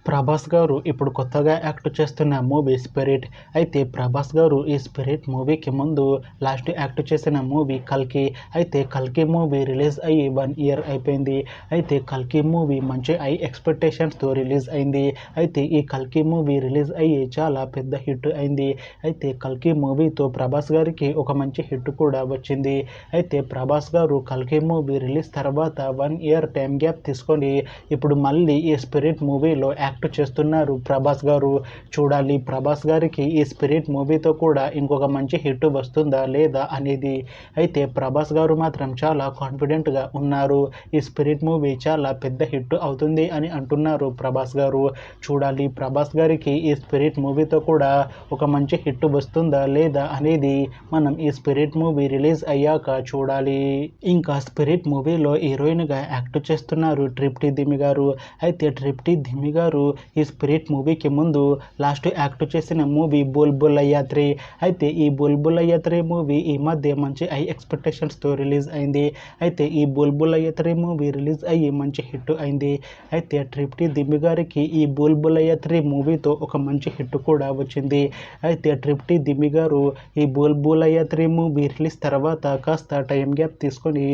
ప్రభాస్ గారు ఇప్పుడు కొత్తగా యాక్ట్ చేస్తున్న మూవీ స్పిరిట్. అయితే ప్రభాస్ గారు ఈ స్పిరిట్ మూవీకి ముందు లాస్ట్ యాక్ట్ చేసిన మూవీ కల్కి. అయితే కల్కి మూవీ రిలీజ్ అయ్యి 1 ఇయర్ అయిపోయింది. అయితే కల్కి మూవీ మంచి హై ఎక్స్పెక్టేషన్స్తో రిలీజ్ అయింది. అయితే ఈ కల్కి మూవీ రిలీజ్ అయ్యి చాలా పెద్ద హిట్ అయింది. అయితే కల్కి మూవీతో ప్రభాస్ గారికి ఒక మంచి హిట్ కూడా వచ్చింది. అయితే ప్రభాస్ గారు కల్కి మూవీ రిలీజ్ తర్వాత 1 ఇయర్ టైం గ్యాప్ తీసుకొని ఇప్పుడు మళ్ళీ ఈ స్పిరిట్ మూవీలో యాక్ట్ చేస్తున్నారు ప్రభాస్ గారు. చూడాలి ప్రభాస్ గారికి ఈ స్పిరిట్ మూవీతో కూడా ఇంకొక మంచి హిట్ వస్తుందా లేదా అనేది. అయితే ప్రభాస్ గారు మాత్రం చాలా కాన్ఫిడెంట్గా ఉన్నారు. ఈ స్పిరిట్ మూవీ చాలా పెద్ద హిట్ అవుతుంది అని అంటున్నారు ప్రభాస్ గారు. చూడాలి ప్రభాస్ గారికి ఈ స్పిరిట్ మూవీతో కూడా ఒక మంచి హిట్ వస్తుందా లేదా అనేది మనం ఈ స్పిరిట్ మూవీ రిలీజ్ అయ్యాక చూడాలి. ఇంకా స్పిరిట్ మూవీలో హీరోయిన్గా యాక్ట్ చేస్తున్నారు ట్రిప్టీ దిమి గారు. అయితే ట్రిప్టీ దిమి గారు ఈ స్పిరిట్ మూవీకి ముందు లాస్ట్ యాక్ట్ చేసిన మూవీ బుల్ బుల్లయ్యా 3. అయితే ఈ బుల్ బుల్లయ్యా 3 మూవీ ఈ మధ్య మంచి హై ఎక్స్పెక్టేషన్స్తో రిలీజ్ అయింది. అయితే ఈ బుల్ బుల్లయ్యా 3 మూవీ రిలీజ్ అయ్యి మంచి హిట్ అయింది. అయితే ట్రిప్టీ దిమి గారికి ఈ బుల్ బుల్లయ్యా 3 మూవీతో ఒక మంచి హిట్ కూడా వచ్చింది. అయితే ట్రిప్టీ దిమి గారు ఈ బుల్ బుల్లయ్యా 3 మూవీ రిలీజ్ తర్వాత కాస్త టైం గ్యాప్ తీసుకొని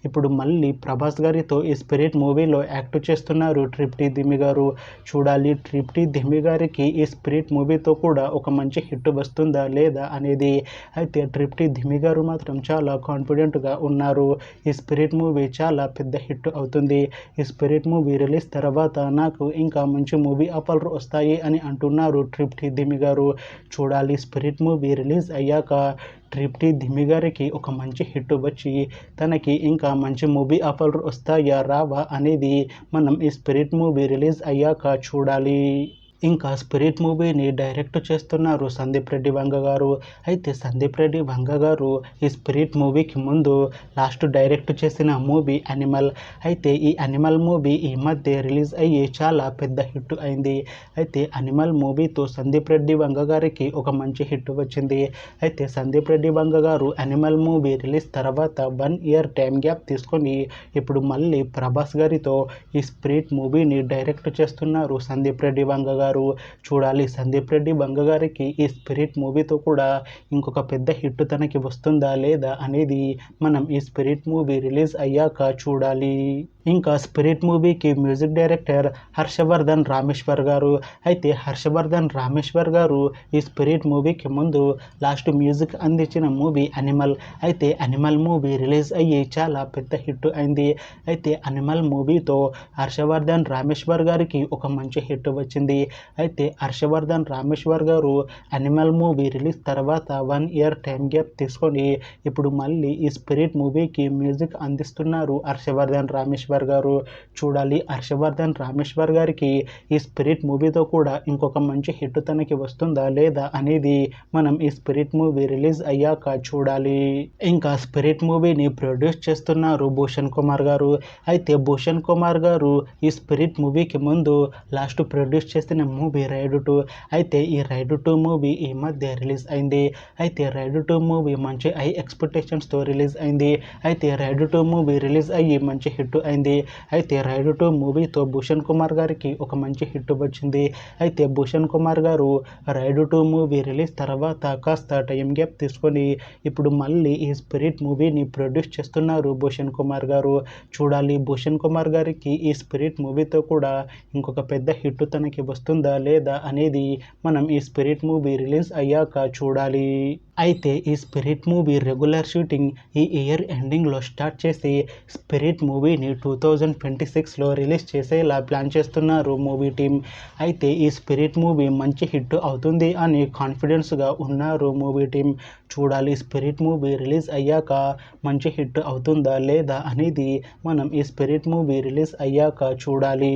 ఇప్పుడు మళ్ళీ ప్రభాస్ గారితో ఈ స్పిరిట్ మూవీలో యాక్ట్ చేస్తున్నారు ట్రిప్టీ దిమి గారు. చూడాలి ట్రిప్టీ దిమి గారికి ఈ స్పిరిట్ మూవీతో కూడా ఒక మంచి హిట్ వస్తుందా లేదా అనేది. అయితే ట్రిప్టీ దిమి గారు మాత్రం చాలా కాన్ఫిడెంట్గా ఉన్నారు. ఈ స్పిరిట్ మూవీ చాలా పెద్ద హిట్ అవుతుంది. ఈ స్పిరిట్ మూవీ రిలీజ్ తర్వాత నాకు ఇంకా మంచి మూవీ ఆఫర్లు వస్తాయి అని అంటున్నారు ట్రిప్టీ దిమి గారు. చూడాలి స్పిరిట్ మూవీ రిలీజ్ అయ్యాక ట్రిప్టీ దిమి గారికి ఒక మంచి హిట్ వచ్చి తనకి ఇంకా మంచి మూవీ ఆఫర్లు వస్తాయా రావా అనేది మనం ఈ స్పిరిట్ మూవీ రిలీజ్ అయ్యాక చూడాలి. ఇంకా స్పిరిట్ మూవీని డైరెక్ట్ చేస్తున్నారు సందీప్ రెడ్డి వంగ గారు. అయితే సందీప్ రెడ్డి వంగ గారు ఈ స్పిరిట్ మూవీకి ముందు లాస్ట్ డైరెక్ట్ చేసిన మూవీ యానిమల్. అయితే ఈ యానిమల్ మూవీ ఈ మధ్య రిలీజ్ అయ్యి చాలా పెద్ద హిట్ అయింది. అయితే యానిమల్ మూవీతో సందీప్ రెడ్డి వంగ గారికి ఒక మంచి హిట్ వచ్చింది. అయితే సందీప్ రెడ్డి వంగ గారు యానిమల్ మూవీ రిలీజ్ తర్వాత 1 ఇయర్ టైం గ్యాప్ తీసుకొని ఇప్పుడు మళ్ళీ ప్రభాస్ గారితో ఈ స్పిరిట్ మూవీని డైరెక్ట్ చేస్తున్నారు సందీప్ రెడ్డి వంగ గారు. చూడాలి సందీప్ రెడ్డి వంగ గారికి ఈ స్పిరిట్ మూవీతో కూడా ఇంకొక పెద్ద హిట్ తనకి వస్తుందా లేదా అనేది మనం ఈ స్పిరిట్ మూవీ రిలీజ్ అయ్యాక చూడాలి. ఇంకా స్పిరిట్ మూవీకి మ్యూజిక్ డైరెక్టర్ హర్షవర్ధన్ రామేశ్వర్ గారు. అయితే హర్షవర్ధన్ రామేశ్వర్ గారు ఈ స్పిరిట్ మూవీకి ముందు లాస్ట్ మ్యూజిక్ అందించిన మూవీ యానిమల్. అయితే యానిమల్ మూవీ రిలీజ్ అయ్యి చాలా పెద్ద హిట్ అయింది. అయితే యానిమల్ మూవీతో హర్షవర్ధన్ రామేశ్వర్ గారికి ఒక మంచి హిట్ వచ్చింది. అయితే హర్షవర్ధన్ రామేశ్వర్ గారు యానిమల్ మూవీ రిలీజ్ తర్వాత 1 ఇయర్ టైం గ్యాప్ తీసుకొని ఇప్పుడు మళ్ళీ ఈ స్పిరిట్ మూవీకి మ్యూజిక్ అందిస్తున్నారు హర్షవర్ధన్ రామేశ్వర్ గారు. చూడాలి హర్షవర్ధన్ రామేశ్వర్ గారికి ఈ స్పిరిట్ మూవీతో కూడా ఇంకొక మంచి హిట్ తనకి వస్తుందా లేదా అనేది మనం ఈ స్పిరిట్ మూవీ రిలీజ్ అయ్యాక చూడాలి. ఇంకా స్పిరిట్ మూవీని ప్రొడ్యూస్ చేస్తున్నారు భూషణ్ కుమార్ గారు. అయితే భూషణ్ కుమార్ గారు ఈ స్పిరిట్ మూవీకి ముందు లాస్ట్ ప్రొడ్యూస్ చేసిన మూవీ రైడ్ 2. అయితే ఈ రైడ్ 2 మూవీ ఈ మధ్య రిలీజ్ అయింది. అయితే రైడ్ 2 మూవీ మంచి హై ఎక్స్పెక్టేషన్స్తో రిలీజ్ అయింది. అయితే రైడ్ 2 మూవీ రిలీజ్ అయ్యి మంచి హిట్ అయింది. అయితే రైడ్ 2 మూవీతో భూషణ్ కుమార్ గారికి ఒక మంచి హిట్ వచ్చింది. అయితే భూషణ్ కుమార్ గారు రైడ్ 2 మూవీ రిలీజ్ తర్వాత కాస్త టైం గ్యాప్ తీసుకొని ఇప్పుడు మళ్ళీ ఈ స్పిరిట్ మూవీని ప్రొడ్యూస్ చేస్తున్నారు భూషణ్ కుమార్ గారు. చూడాలి భూషణ్ కుమార్ గారికి ఈ స్పిరిట్ మూవీతో కూడా ఇంకొక పెద్ద హిట్ తనకి వస్తుందా లేదా అనేది మనం ఈ స్పిరిట్ మూవీ రిలీజ్ అయ్యాక చూడాలి. అయితే ఈ స్పిరిట్ మూవీ రెగ్యులర్ షూటింగ్ ఈ ఇయర్ ఎండింగ్లో స్టార్ట్ చేసి స్పిరిట్ మూవీని 2026లో రిలీజ్ చేసేలా ప్లాన్ చేస్తున్నారు మూవీ టీం. అయితే ఈ స్పిరిట్ మూవీ మంచి హిట్ అవుతుంది అని కాన్ఫిడెన్స్గా ఉన్నారు మూవీ టీం. చూడాలి స్పిరిట్ మూవీ రిలీజ్ అయ్యాక మంచి హిట్ అవుతుందా లేదా అనేది మనం ఈ స్పిరిట్ మూవీ రిలీజ్ అయ్యాక చూడాలి.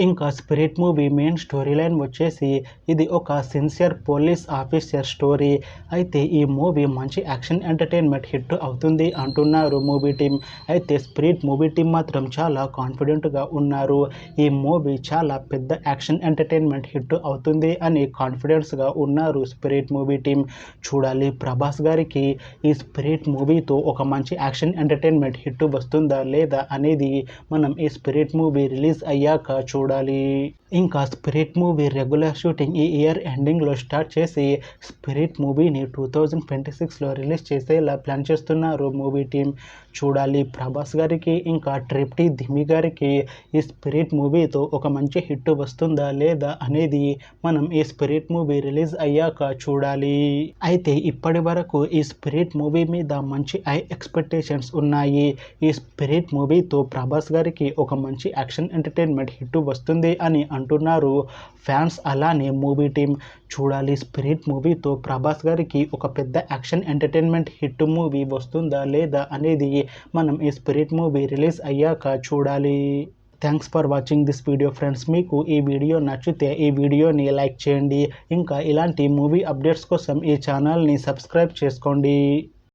ఇంకా spirit movie main story line వచ్చేసి ఇది ఒక సిన్సియర్ పోలీస్ ఆఫీసర్ స్టోరీ. అయితే ఈ మూవీ మంచి యాక్షన్ ఎంటర్టైన్మెంట్ హిట్ అవుతుంది అంటున్నారు మూవీ టీం. అయితే స్పిరిట్ మూవీ టీం మాత్రం చాలా కాన్ఫిడెంట్గా ఉన్నారు. ఈ మూవీ చాలా పెద్ద యాక్షన్ ఎంటర్టైన్మెంట్ హిట్ అవుతుంది అని కాన్ఫిడెన్స్గా ఉన్నారు స్పిరిట్ మూవీ టీం. చూడాలి ప్రభాస్ గారికి ఈ స్పిరిట్ మూవీతో ఒక మంచి యాక్షన్ ఎంటర్టైన్మెంట్ హిట్ వస్తుందా లేదా అనేది మనం ఈ స్పిరిట్ మూవీ రిలీజ్ అయ్యాక చూడాలి. ఇంకా స్పిరిట్ మూవీ రెగ్యులర్ షూటింగ్ ఈ ఇయర్ ఎండింగ్లో స్టార్ట్ చేసి స్పిరిట్ మూవీని 2026లో రిలీజ్ చేసేలా ప్లాన్ చేస్తున్నారు మూవీ టీం. చూడాలి ప్రభాస్ గారికి ఇంకా ట్రిప్టీ ధిమి గారికి ఈ స్పిరిట్ మూవీతో ఒక మంచి హిట్ వస్తుందా లేదా అనేది మనం ఈ స్పిరిట్ మూవీ రిలీజ్ అయ్యాక చూడాలి. అయితే ఇప్పటి వరకు ఈ స్పిరిట్ మూవీ మీద మంచి హై ఎక్స్పెక్టేషన్స్ ఉన్నాయి. ఈ స్పిరిట్ మూవీతో ప్రభాస్ గారికి ఒక మంచి యాక్షన్ ఎంటర్టైన్మెంట్ హిట్ వస్తుంది అని అంటున్నారు ఫ్యాన్స్, అలానే మూవీ టీం. చూడాలి స్పిరిట్ మూవీతో ప్రభాస్ గారికి ఒక పెద్ద యాక్షన్ ఎంటర్టైన్మెంట్ హిట్ మూవీ వస్తుందా లేదా అనేది మనం ఈ స్పిరిట్ మూవీ రిలీజ్ అయ్యాక చూడాలి. Thanks for watching this video friends. మీకు ఈ వీడియో నచ్చితే ఈ వీడియోని లైక్ చేయండి. ఇంకా ఇలాంటి మూవీ అప్డేట్స్ కోసం ఈ ఛానల్ని సబ్స్క్రైబ్ చేసుకోండి.